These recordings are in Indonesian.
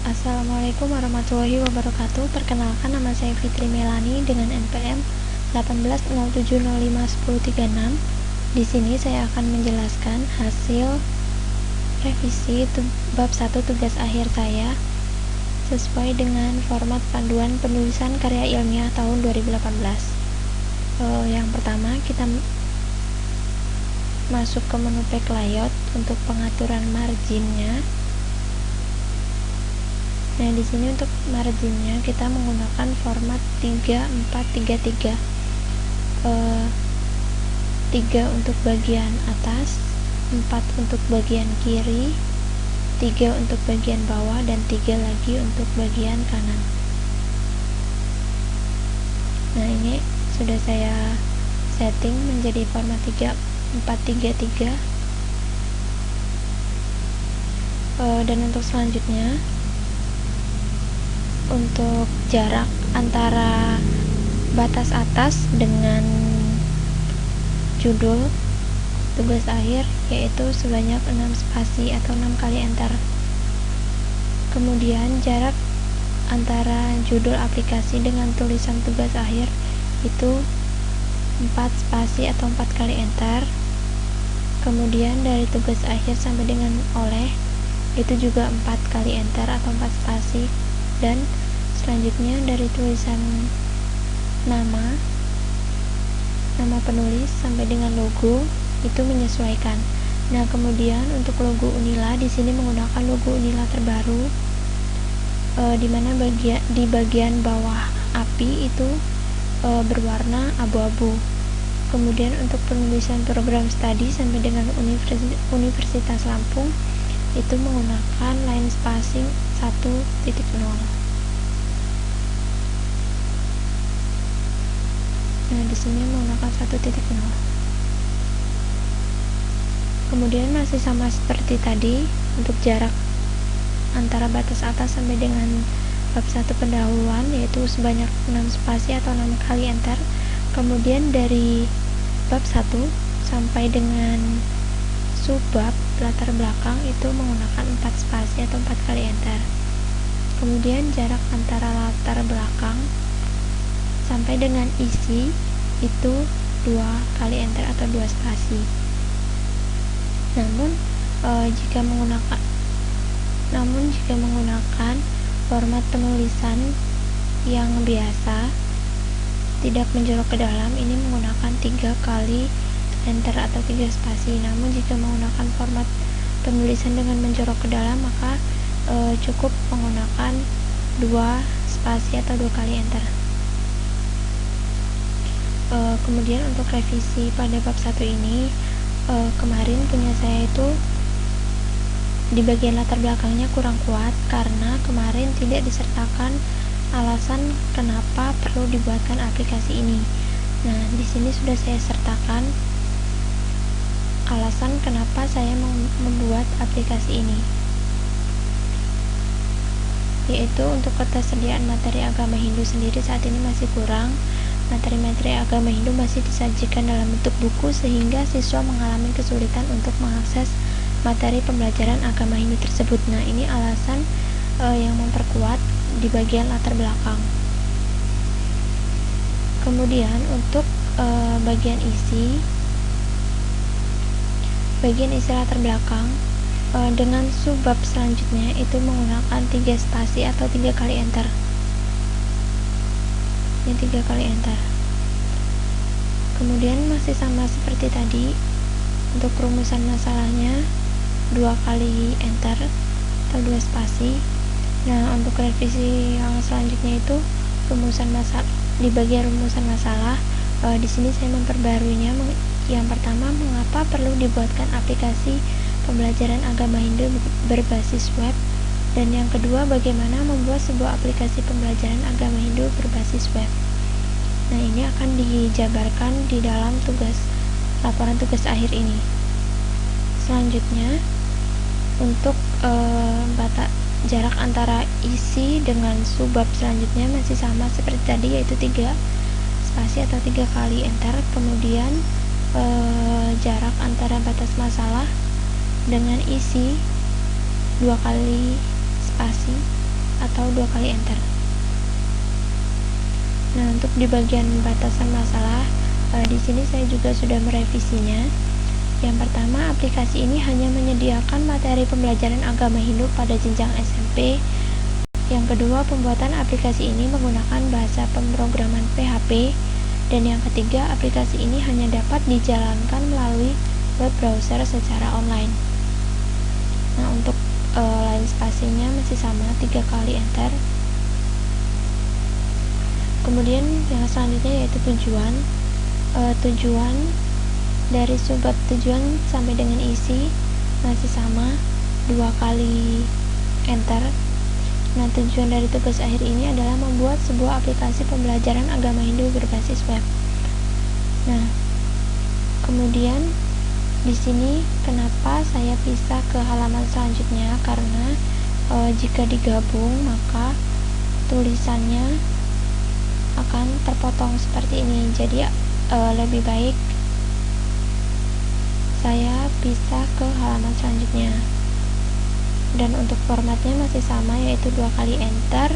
Assalamualaikum warahmatullahi wabarakatuh. Perkenalkan, nama saya Fitri Melani dengan NPM 1807051036. Di sini saya akan menjelaskan hasil revisi bab 1 tugas akhir saya sesuai dengan format panduan penulisan karya ilmiah tahun 2018. Yang pertama, kita masuk ke menu pack layout untuk pengaturan marginnya. Nah, di sini untuk marginnya kita menggunakan format 3433. 3 untuk bagian atas, 4 untuk bagian kiri, 3 untuk bagian bawah, dan 3 lagi untuk bagian kanan. Nah, ini sudah saya setting menjadi format 3433. Dan untuk selanjutnya, untuk jarak antara batas atas dengan judul tugas akhir yaitu sebanyak 6 spasi atau 6 kali enter. Kemudian jarak antara judul aplikasi dengan tulisan tugas akhir itu 4 spasi atau 4 kali enter. Kemudian dari tugas akhir sampai dengan oleh itu juga 4 kali enter atau 4 spasi. Dan selanjutnya dari tulisan nama penulis sampai dengan logo itu menyesuaikan. Nah, kemudian untuk logo Unila di sini menggunakan logo Unila terbaru, di mana di bagian bawah API itu berwarna abu-abu. Kemudian untuk penulisan program studi sampai dengan Universitas Lampung itu menggunakan line spacing 1.0. Nah, di sini menggunakan 1.0. Kemudian masih sama seperti tadi untuk jarak antara batas atas sampai dengan bab 1 pendahuluan yaitu sebanyak 6 spasi atau 6 kali enter. Kemudian dari bab 1 sampai dengan subbab latar belakang itu menggunakan 4 spasi atau 4 kali enter. Kemudian jarak antara latar belakang sampai dengan isi itu 2 kali enter atau 2 spasi. Namun jika menggunakan format penulisan yang biasa tidak menjorok ke dalam, ini menggunakan 3 kali enter atau 3 spasi. Namun jika menggunakan format penulisan dengan menjorok ke dalam, maka cukup menggunakan 2 spasi atau 2 kali enter. Kemudian untuk revisi pada bab 1 ini, kemarin punya saya itu di bagian latar belakangnya kurang kuat karena kemarin tidak disertakan alasan kenapa perlu dibuatkan aplikasi ini. Nah, di sini sudah saya sertakan alasan kenapa saya membuat aplikasi ini, yaitu untuk ketersediaan materi agama Hindu sendiri saat ini masih kurang. Materi-materi agama Hindu masih disajikan dalam bentuk buku sehingga siswa mengalami kesulitan untuk mengakses materi pembelajaran agama Hindu tersebut. Nah, ini alasan yang memperkuat di bagian latar belakang. Kemudian untuk bagian isi latar belakang dengan subbab selanjutnya itu menggunakan 3 spasi atau 3 kali enter. Ini 3 kali enter. Kemudian masih sama seperti tadi untuk rumusan masalahnya 2 kali enter atau 2 spasi. Nah, untuk revisi yang selanjutnya itu rumusan masalah. Di bagian rumusan masalah di sini saya memperbaruinya. Yang pertama, mengapa perlu dibuatkan aplikasi pembelajaran agama Hindu berbasis web, dan yang kedua, bagaimana membuat sebuah aplikasi pembelajaran agama Hindu berbasis web. Nah, ini akan dijabarkan di dalam laporan tugas akhir ini. Selanjutnya, untuk jarak antara isi dengan subbab selanjutnya masih sama seperti tadi, yaitu 3 spasi atau 3 kali enter. Kemudian jarak antara batas masalah dengan isi 2 kali spasi atau 2 kali enter. Nah, untuk di bagian batasan masalah, di sini saya juga sudah merevisinya. Yang pertama, aplikasi ini hanya menyediakan materi pembelajaran agama Hindu pada jenjang SMP. Yang kedua, pembuatan aplikasi ini menggunakan bahasa pemrograman PHP. Dan yang ketiga, aplikasi ini hanya dapat dijalankan melalui web browser secara online. Nah, untuk line spasinya masih sama, 3 kali enter. Kemudian yang selanjutnya yaitu tujuan. Tujuan dari subbab tujuan sampai dengan isi masih sama, 2 kali enter. Nah, tujuan dari tugas akhir ini adalah membuat sebuah aplikasi pembelajaran agama Hindu berbasis web. Nah, kemudian di sini kenapa saya bisa ke halaman selanjutnya, karena jika digabung maka tulisannya akan terpotong seperti ini. Jadi lebih baik saya bisa ke halaman selanjutnya. Dan untuk formatnya masih sama, yaitu 2 kali enter.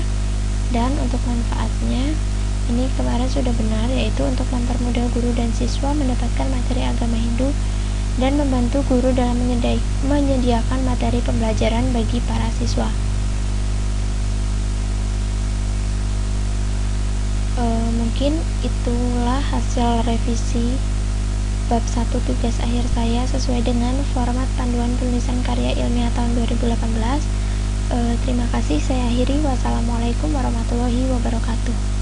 Dan untuk manfaatnya ini kemarin sudah benar, yaitu untuk mempermudah guru dan siswa mendapatkan materi agama Hindu dan membantu guru dalam menyediakan materi pembelajaran bagi para siswa. Mungkin itulah hasil revisi bab 1 tugas akhir saya sesuai dengan format panduan penulisan karya ilmiah tahun 2018. Terima kasih, saya akhiri. Wassalamualaikum warahmatullahi wabarakatuh.